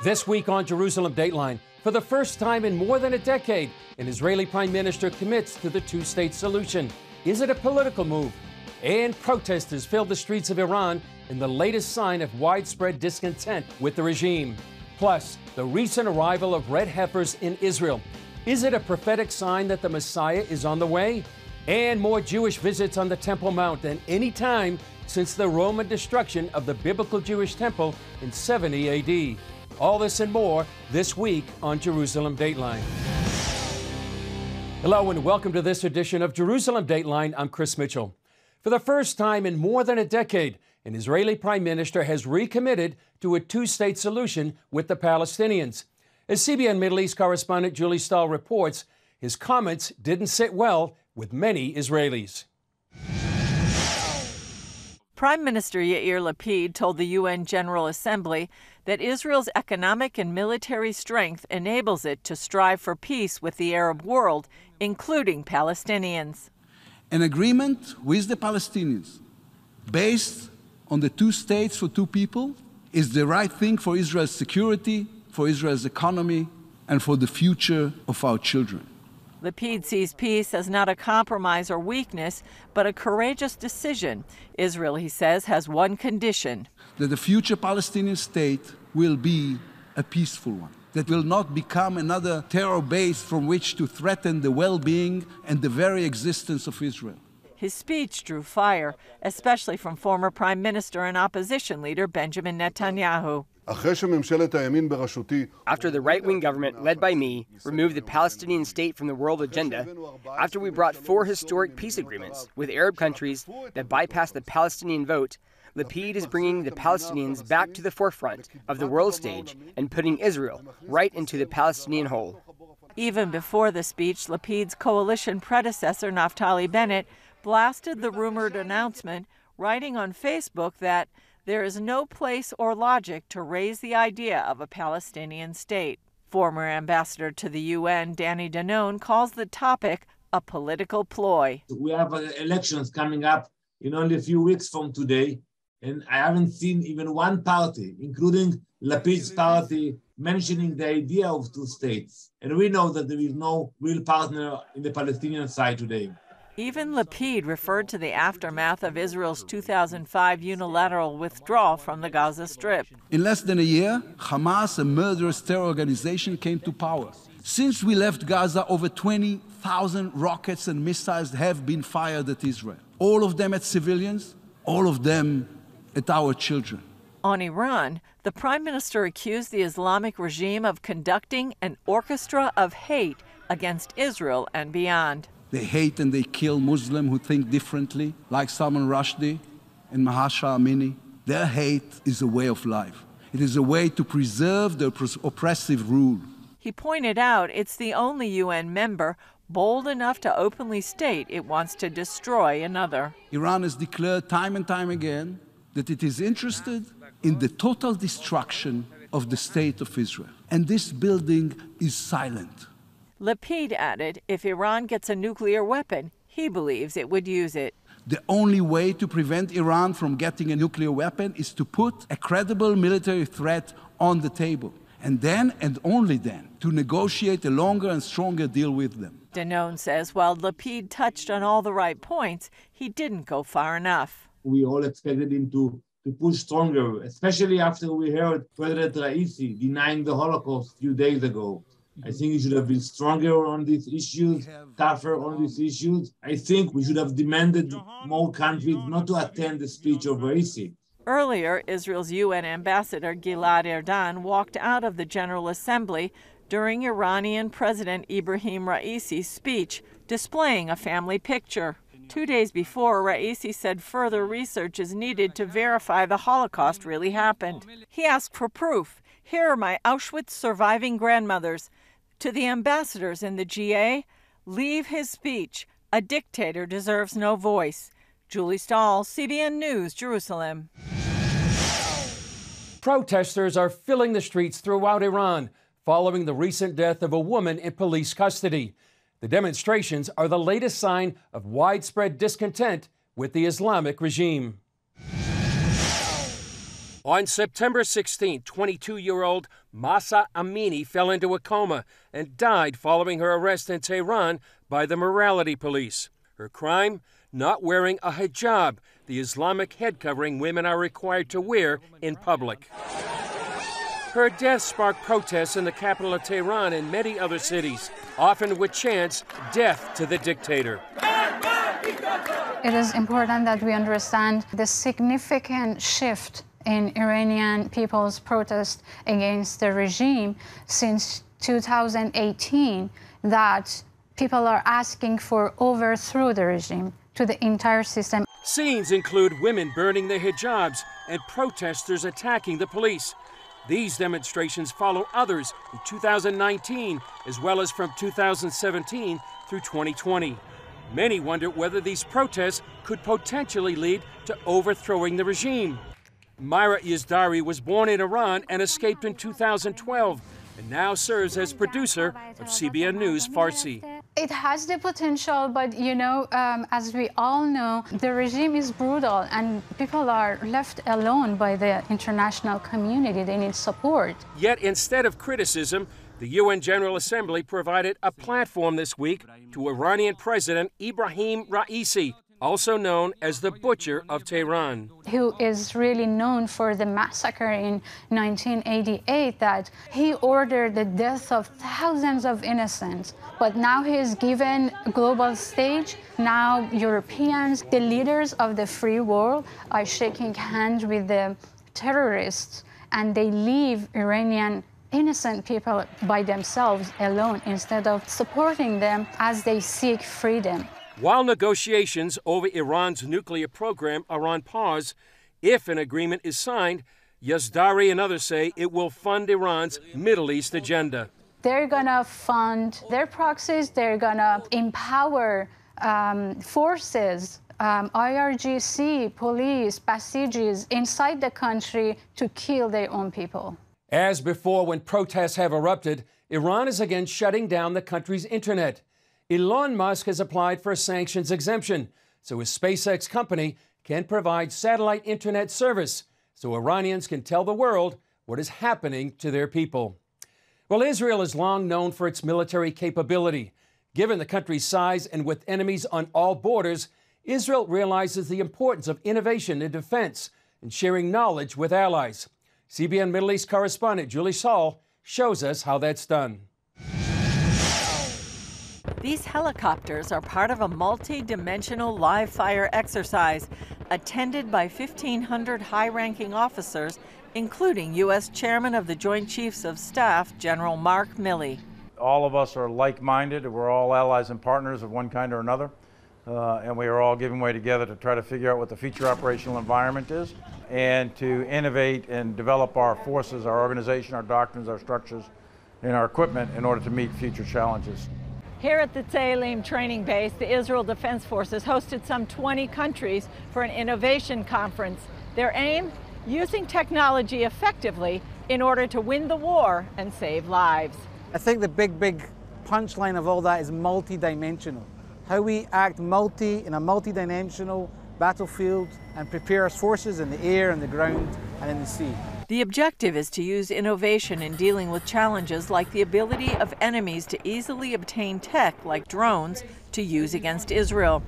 This week on Jerusalem Dateline, for the first time in more than a decade, an Israeli prime minister commits to the two-state solution. Is it a political move? And protesters fill the streets of Iran in the latest sign of widespread discontent with the regime. Plus, the recent arrival of red heifers in Israel. Is it a prophetic sign that the Messiah is on the way? And more Jewish visits on the Temple Mount than any time since the Roman destruction of the biblical Jewish temple in 70 AD. All this and more this week on Jerusalem Dateline. Hello and welcome to this edition of Jerusalem Dateline. I'm Chris Mitchell. For the first time in more than a decade, an Israeli prime minister has recommitted to a two-state solution with the Palestinians. As CBN Middle East correspondent Julie Stahl reports, his comments didn't sit well with many Israelis. Prime Minister Yair Lapid told the UN General Assembly that Israel's economic and military strength enables it to strive for peace with the Arab world, including Palestinians. An agreement with the Palestinians based on the two states for two people is the right thing for Israel's security, for Israel's economy, and for the future of our children. Lapid sees peace as not a compromise or weakness, but a courageous decision. Israel, he says, has one condition: that the future Palestinian state will be a peaceful one, that will not become another terror base from which to threaten the well-being and the very existence of Israel. His speech drew fire, especially from former Prime Minister and opposition leader Benjamin Netanyahu. After the right-wing government, led by me, removed the Palestinian state from the world agenda, after we brought 4 historic peace agreements with Arab countries that bypassed the Palestinian vote, Lapid is bringing the Palestinians back to the forefront of the world stage and putting Israel right into the Palestinian hole. Even before the speech, Lapid's coalition predecessor, Naftali Bennett, blasted the rumored announcement, writing on Facebook that there is no place or logic to raise the idea of a Palestinian state. Former ambassador to the UN, Danny Danon, calls the topic a political ploy. We have elections coming up in only a few weeks from today, and I haven't seen even one party, including Lapid's party, mentioning the idea of two states. And we know that there is no real partner in the Palestinian side today. Even Lapid referred to the aftermath of Israel's 2005 unilateral withdrawal from the Gaza Strip. In less than a year, Hamas, a murderous terror organization, came to power. Since we left Gaza, over 20,000 rockets and missiles have been fired at Israel. All of them at civilians, all of them at our children. On Iran, the prime minister accused the Islamic regime of conducting an orchestra of hate against Israel and beyond. They hate and they kill Muslims who think differently, like Salman Rushdie and Mahsa Amini. Their hate is a way of life. It is a way to preserve the oppressive rule. He pointed out it's the only UN member bold enough to openly state it wants to destroy another. Iran has declared time and time again that it is interested in the total destruction of the state of Israel. And this building is silent. Lapid added if Iran gets a nuclear weapon, he believes it would use it. The only way to prevent Iran from getting a nuclear weapon is to put a credible military threat on the table, and then, and only then, to negotiate a longer and stronger deal with them. Danon says while Lapid touched on all the right points, he didn't go far enough. We all expected him to push stronger, especially after we heard President Raisi denying the Holocaust a few days ago. I think he should have been stronger on these issues, tougher on these issues. I think we should have demanded more countries not to attend the speech of Raisi. Earlier, Israel's UN ambassador Gilad Erdan walked out of the General Assembly during Iranian President Ibrahim Raisi's speech, displaying a family picture. 2 days before, Raisi said further research is needed to verify the Holocaust really happened. He asked for proof. Here are my Auschwitz surviving grandmothers. To the ambassadors in the GA, leave his speech. A dictator deserves no voice. Julie Stahl, CBN News, Jerusalem. Protesters are filling the streets throughout Iran following the recent death of a woman in police custody. The demonstrations are the latest sign of widespread discontent with the Islamic regime. On September 16, 22-year-old Mahsa Amini fell into a coma and died following her arrest in Tehran by the morality police. Her crime? Not wearing a hijab, the Islamic head covering women are required to wear in public. Her death sparked protests in the capital of Tehran and many other cities, often with chants, "Death to the dictator." It is important that we understand the significant shift in Iranian people's protest against the regime since 2018, that people are asking for overthrow the regime to the entire system. Scenes include women burning their hijabs and protesters attacking the police. These demonstrations follow others in 2019, as well as from 2017 through 2020. Many wonder whether these protests could potentially lead to overthrowing the regime. Myra Yazdari was born in Iran and escaped in 2012, and now serves as producer of CBN News Farsi. It has the potential, but as we all know, the regime is brutal and people are left alone by the international community. They need support. Yet instead of criticism, the UN General Assembly provided a platform this week to Iranian President Ibrahim Raisi, also known as the Butcher of Tehran, who is really known for the massacre in 1988, that he ordered the death of thousands of innocents. But now he is given a global stage. Now Europeans, the leaders of the free world, are shaking hands with the terrorists, and they leave Iranian innocent people by themselves alone instead of supporting them as they seek freedom. While negotiations over Iran's nuclear program are on pause, if an agreement is signed, Yazdari and others say it will fund Iran's Middle East agenda. They're going to fund their proxies, they're going to empower forces, IRGC, police, Basijis inside the country to kill their own people. As before, when protests have erupted, Iran is again shutting down the country's internet. Elon Musk has applied for a sanctions exemption so his SpaceX company can provide satellite internet service so Iranians can tell the world what is happening to their people. Well, Israel is long known for its military capability. Given the country's size and with enemies on all borders, Israel realizes the importance of innovation in defense and sharing knowledge with allies. CBN Middle East correspondent Julie Saul shows us how that's done. These helicopters are part of a multi-dimensional live fire exercise attended by 1,500 high-ranking officers, including U.S. Chairman of the Joint Chiefs of Staff, General Mark Milley. All of us are like-minded. We're all allies and partners of one kind or another, and we are all giving way together to try to figure out what the future operational environment is and to innovate and develop our forces, our organization, our doctrines, our structures, and our equipment in order to meet future challenges. Here at the Tselim training base, the Israel Defense Forces hosted some 20 countries for an innovation conference. Their aim? Using technology effectively in order to win the war and save lives. I think the big punchline of all that is multi-dimensional. How we act in a multi-dimensional battlefield and prepare our forces in the air, in the ground, and in the sea. The objective is to use innovation in dealing with challenges like the ability of enemies to easily obtain tech like drones to use against Israel.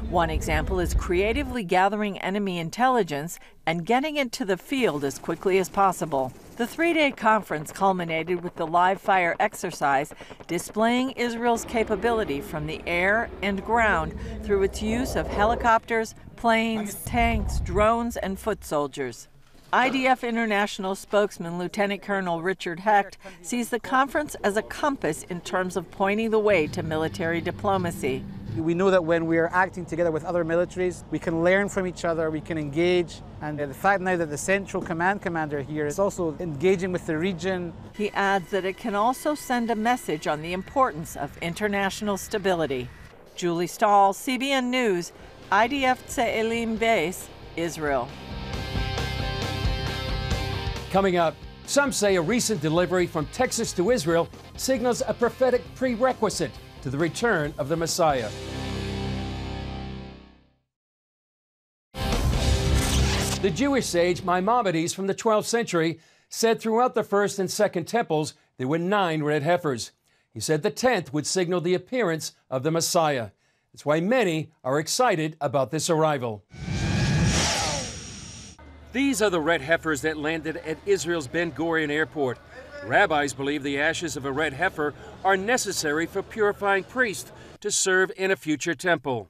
One example is creatively gathering enemy intelligence and getting it to the field as quickly as possible. The three-day conference culminated with the live fire exercise, displaying Israel's capability from the air and ground through its use of helicopters, planes, tanks, drones, and foot soldiers. IDF International spokesman Lieutenant Colonel Richard Hecht sees the conference as a compass in terms of pointing the way to military diplomacy. We know that when we are acting together with other militaries, we can learn from each other, we can engage, and the fact now that the Central Command Commander here is also engaging with the region. He adds that it can also send a message on the importance of international stability. Julie Stahl, CBN News, IDF Tselim Base, Israel. Coming up, some say a recent delivery from Texas to Israel signals a prophetic prerequisite to the return of the Messiah. The The Jewish sage Maimonides from the 12th century said throughout the first and second temples there were 9 red heifers. He said the 10th would signal the appearance of the Messiah. That's why many are excited about this arrival. These are the red heifers that landed at Israel's Ben Gurion Airport. Rabbis believe the ashes of a red heifer are necessary for purifying priests to serve in a future temple.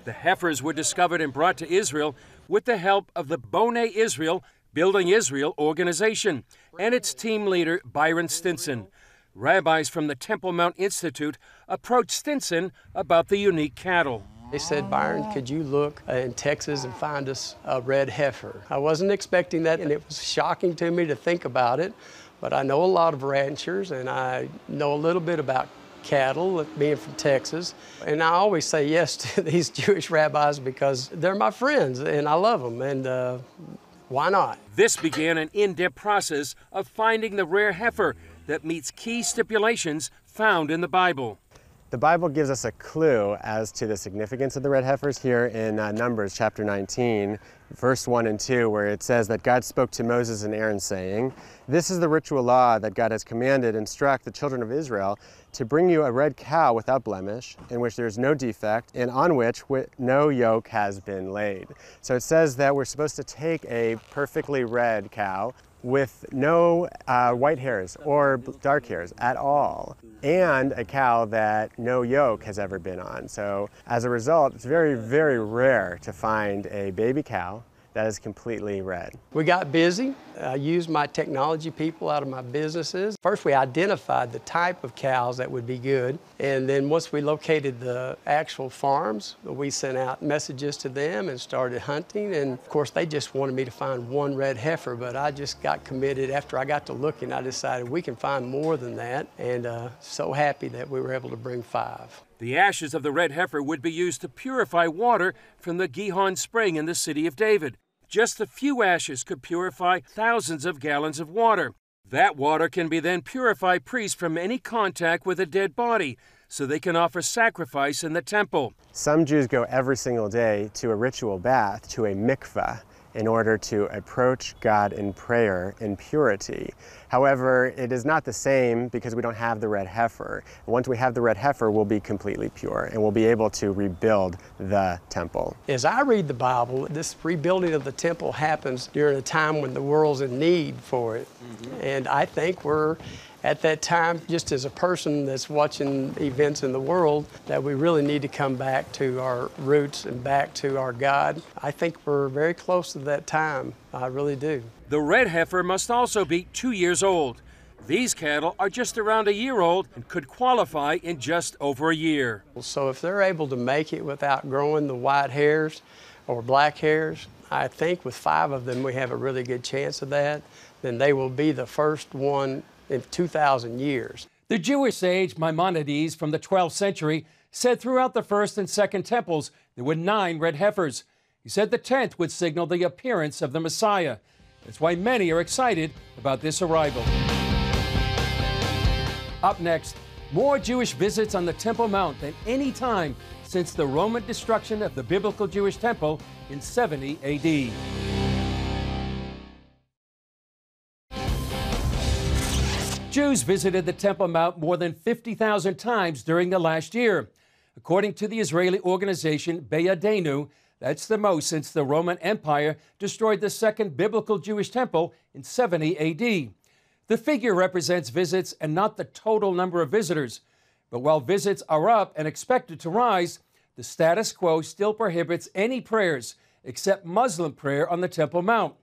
The heifers were discovered and brought to Israel with the help of the Bonei Israel Building Israel organization and its team leader, Byron Stinson. Rabbis from the Temple Mount Institute approached Stinson about the unique cattle. They said, Byron, could you look in Texas and find us a red heifer? I wasn't expecting that, and it was shocking to me to think about it, but I know a lot of ranchers, and I know a little bit about cattle, being from Texas, and I always say yes to these Jewish rabbis because they're my friends, and I love them, and why not? This began an in-depth process of finding the rare heifer that meets key stipulations found in the Bible. The Bible gives us a clue as to the significance of the red heifers here in Numbers chapter 19, verse 1 and 2, where it says that God spoke to Moses and Aaron saying, "This is the ritual law that God has commanded, instruct the children of Israel to bring you a red cow without blemish, in which there is no defect, and on which no yoke has been laid." So it says that we're supposed to take a perfectly red cow with no white hairs or dark hairs at all, and a cow that no yoke has ever been on. So as a result, it's very, very rare to find a baby cow that is completely red. We got busy. I used my technology people out of my businesses. First, we identified the type of cows that would be good, and then once we located the actual farms, we sent out messages to them and started hunting, and of course they just wanted me to find one red heifer, but I just got committed. After I got to looking, I decided we can find more than that, and so happy that we were able to bring 5. The ashes of the red heifer would be used to purify water from the Gihon Spring in the city of David. Just a few ashes could purify thousands of gallons of water. That water can be then purify priests from any contact with a dead body, so they can offer sacrifice in the temple. Some Jews go every single day to a ritual bath, to a mikveh, in order to approach God in prayer in purity. However, it is not the same because we don't have the red heifer. Once we have the red heifer, we'll be completely pure and we'll be able to rebuild the temple. As I read the Bible, this rebuilding of the temple happens during a time when the world's in need for it. And I think we're at that time, just as a person that's watching events in the world, that we really need to come back to our roots and back to our God. I think we're very close to that time. I really do. The red heifer must also be 2 years old. These cattle are just around a year old and could qualify in just over a year. So if they're able to make it without growing the white hairs or black hairs, I think with 5 of them we have a really good chance of that. Then they will be the first one in 2,000 years. The Jewish sage Maimonides from the 12th century said throughout the first and second temples there were 9 red heifers. He said the 10th would signal the appearance of the Messiah. That's why many are excited about this arrival. Up next, more Jewish visits on the Temple Mount than any time since the Roman destruction of the biblical Jewish temple in 70 AD. Jews visited the Temple Mount more than 50,000 times during the last year. According to the Israeli organization Beyadenu, that's the most since the Roman Empire destroyed the second biblical Jewish temple in 70 AD. The figure represents visits and not the total number of visitors. But while visits are up and expected to rise, the status quo still prohibits any prayers except Muslim prayer on the Temple Mount.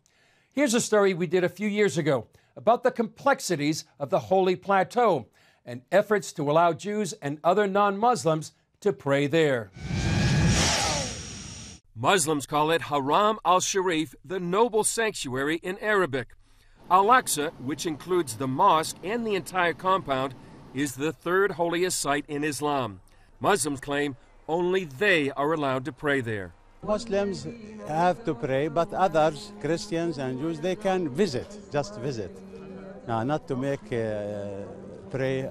Here's a story we did a few years ago about the complexities of the Holy Plateau and efforts to allow Jews and other non-Muslims to pray there. Muslims call it Haram al-Sharif, the noble sanctuary in Arabic. Al-Aqsa, which includes the mosque and the entire compound, is the third holiest site in Islam. Muslims claim only they are allowed to pray there. Muslims have to pray, but others, Christians and Jews, they can visit, just visit. Not to make pray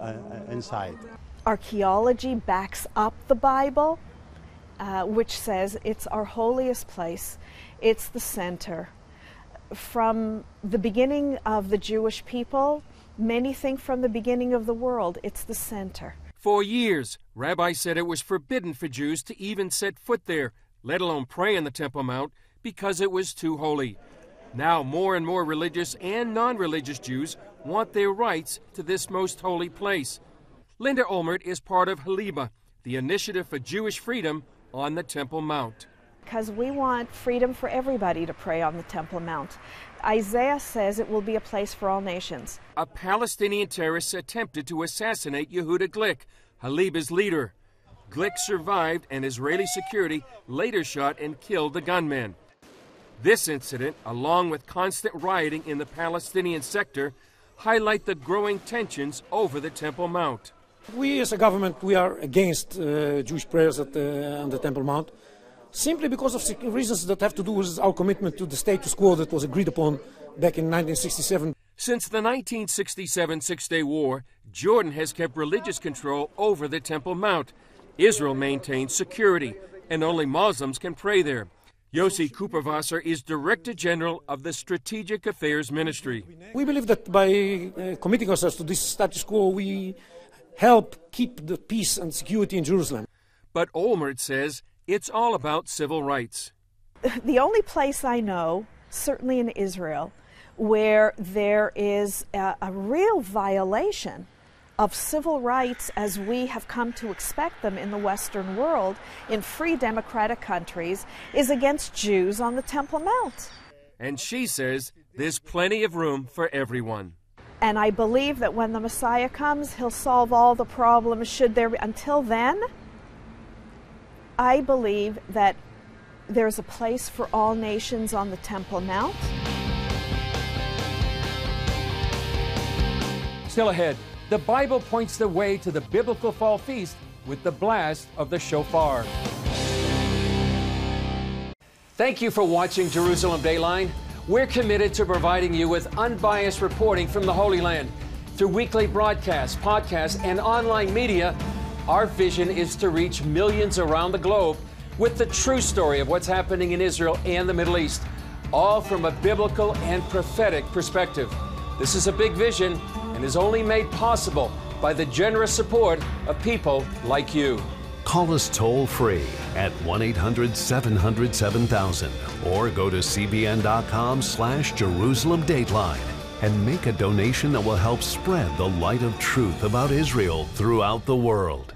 inside. Archaeology backs up the Bible, which says it's our holiest place. It's the center. from the beginning of the Jewish people, many think from the beginning of the world, it's the center. For years, rabbis said it was forbidden for Jews to even set foot there, let alone pray in the Temple Mount, because it was too holy. Now more and more religious and non-religious Jews want their rights to this most holy place. Linda Olmert is part of Haliba, the initiative for Jewish freedom on the Temple Mount. Because we want freedom for everybody to pray on the Temple Mount. Isaiah says it will be a place for all nations. A Palestinian terrorist attempted to assassinate Yehuda Glick, Haliba's leader. Glick survived, and Israeli security later shot and killed the gunman. This incident, along with constant rioting in the Palestinian sector, highlight the growing tensions over the Temple Mount. We as a government, we are against Jewish prayers on the Temple Mount, simply because of reasons that have to do with our commitment to the status quo that was agreed upon back in 1967. Since the 1967 Six-Day War, Jordan has kept religious control over the Temple Mount. Israel maintains security, and only Muslims can pray there. Yossi Kuperwasser is Director General of the Strategic Affairs Ministry. We believe that by committing ourselves to this status quo, we help keep the peace and security in Jerusalem. But Olmert says it's all about civil rights. The only place I know, certainly in Israel, where there is a real violation of civil rights as we have come to expect them in the Western world, in free democratic countries, is against Jews on the Temple Mount. And she says there's plenty of room for everyone. And I believe that when the Messiah comes, he'll solve all the problems. Should there be, until then, I believe that there's a place for all nations on the Temple Mount. Still ahead, the Bible points the way to the biblical fall feast with the blast of the shofar. Thank you for watching Jerusalem Dateline. We're committed to providing you with unbiased reporting from the Holy Land. Through weekly broadcasts, podcasts, and online media, our vision is to reach millions around the globe with the true story of what's happening in Israel and the Middle East, all from a biblical and prophetic perspective. This is a big vision and is only made possible by the generous support of people like you. Call us toll-free at 1-800-700-7000 or go to cbn.com/Jerusalem Dateline and make a donation that will help spread the light of truth about Israel throughout the world.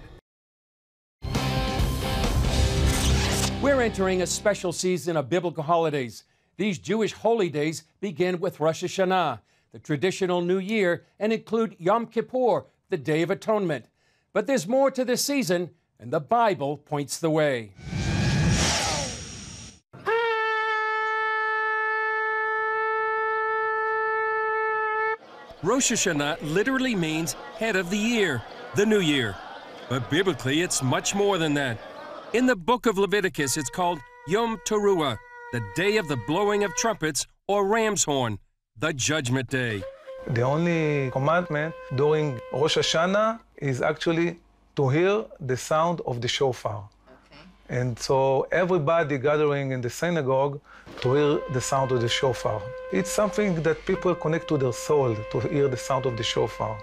We're entering a special season of biblical holidays. These Jewish holy days begin with Rosh Hashanah, the traditional New Year, and include Yom Kippur, the Day of Atonement. But there's more to this season, and the Bible points the way. Rosh Hashanah literally means head of the year, the new year. But biblically, it's much more than that. In the book of Leviticus, it's called Yom Teruah, the day of the blowing of trumpets, or ram's horn, the judgment day. The only commandment during Rosh Hashanah is actually to hear the sound of the shofar. Okay. And so everybody gathering in the synagogue to hear the sound of the shofar. It's something that people connect to their soul, to hear the sound of the shofar.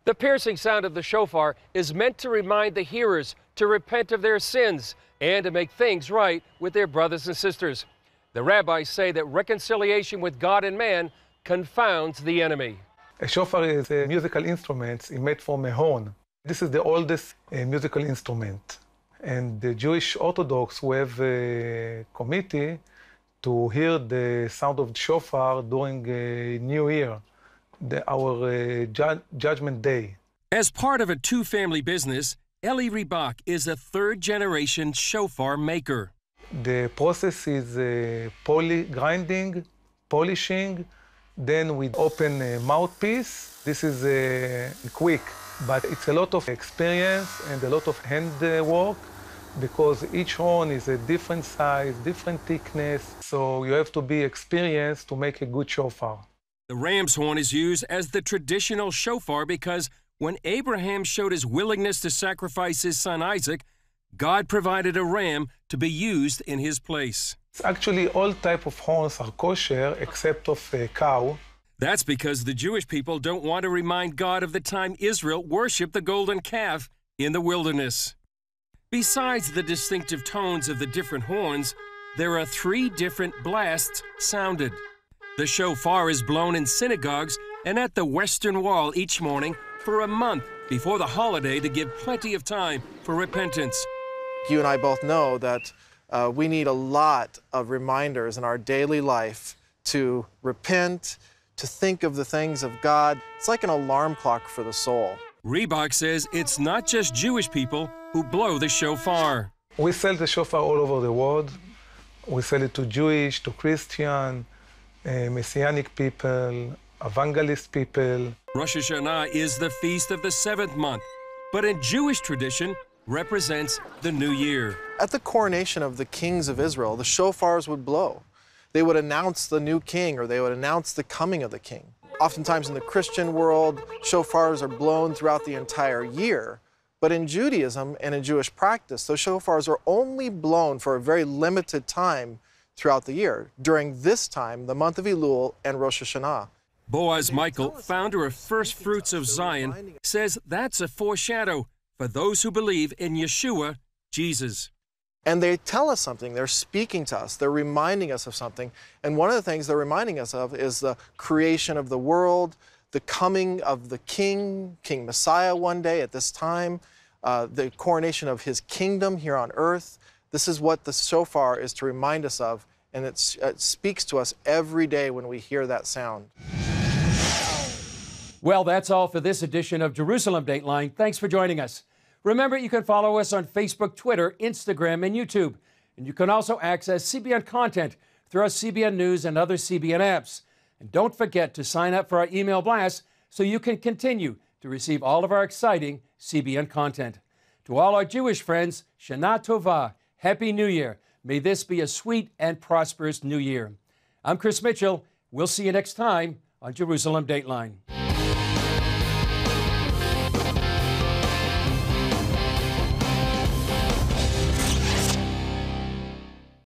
The piercing sound of the shofar is meant to remind the hearers to repent of their sins and to make things right with their brothers and sisters. The rabbis say that reconciliation with God and man confounds the enemy. A shofar is a musical instrument made from a horn. This is the oldest musical instrument. And the Jewish Orthodox who have a committee to hear the sound of the shofar during New Year, our Judgment Day. As part of a two-family business, Eli Ribach is a third-generation shofar maker. The process is grinding, polishing, then we open a mouthpiece. This is quick, but it's a lot of experience and a lot of hand work because each horn is a different size, different thickness, so you have to be experienced to make a good shofar. The ram's horn is used as the traditional shofar because when Abraham showed his willingness to sacrifice his son Isaac, God provided a ram to be used in his place. Actually, all type of horns are kosher except of a cow. That's because the Jewish people don't want to remind God of the time Israel worshipped the golden calf in the wilderness. Besides the distinctive tones of the different horns, there are 3 different blasts sounded. The shofar is blown in synagogues and at the Western Wall each morning for a month before the holiday to give plenty of time for repentance. You and I both know that we need a lot of reminders in our daily life to repent, to think of the things of God. It's like an alarm clock for the soul. Reebok says it's not just Jewish people who blow the shofar. We sell the shofar all over the world. We sell it to Jewish, to Christian, Messianic people, evangelist people. Rosh Hashanah is the feast of the 7th month, but in Jewish tradition represents the new year. At the coronation of the kings of Israel, the shofars would blow. They would announce the new king, or they would announce the coming of the king. Oftentimes in the Christian world, shofars are blown throughout the entire year. But in Judaism and in Jewish practice, those shofars are only blown for a very limited time throughout the year, during this time, the month of Elul and Rosh Hashanah. Boaz Michael, founder of First Fruits of Zion, says that's a foreshadow for those who believe in Yeshua, Jesus. And they tell us something, they're speaking to us, they're reminding us of something. And one of the things they're reminding us of is the creation of the world, the coming of the King, King Messiah one day at this time, the coronation of his kingdom here on earth. This is what the shofar is to remind us of, and it speaks to us every day when we hear that sound. Well, that's all for this edition of Jerusalem Dateline. Thanks for joining us. Remember, you can follow us on Facebook, Twitter, Instagram, and YouTube. And you can also access CBN content through our CBN News and other CBN apps. And don't forget to sign up for our email blast so you can continue to receive all of our exciting CBN content. To all our Jewish friends, Shana Tova, Happy New Year. May this be a sweet and prosperous New Year. I'm Chris Mitchell. We'll see you next time on Jerusalem Dateline.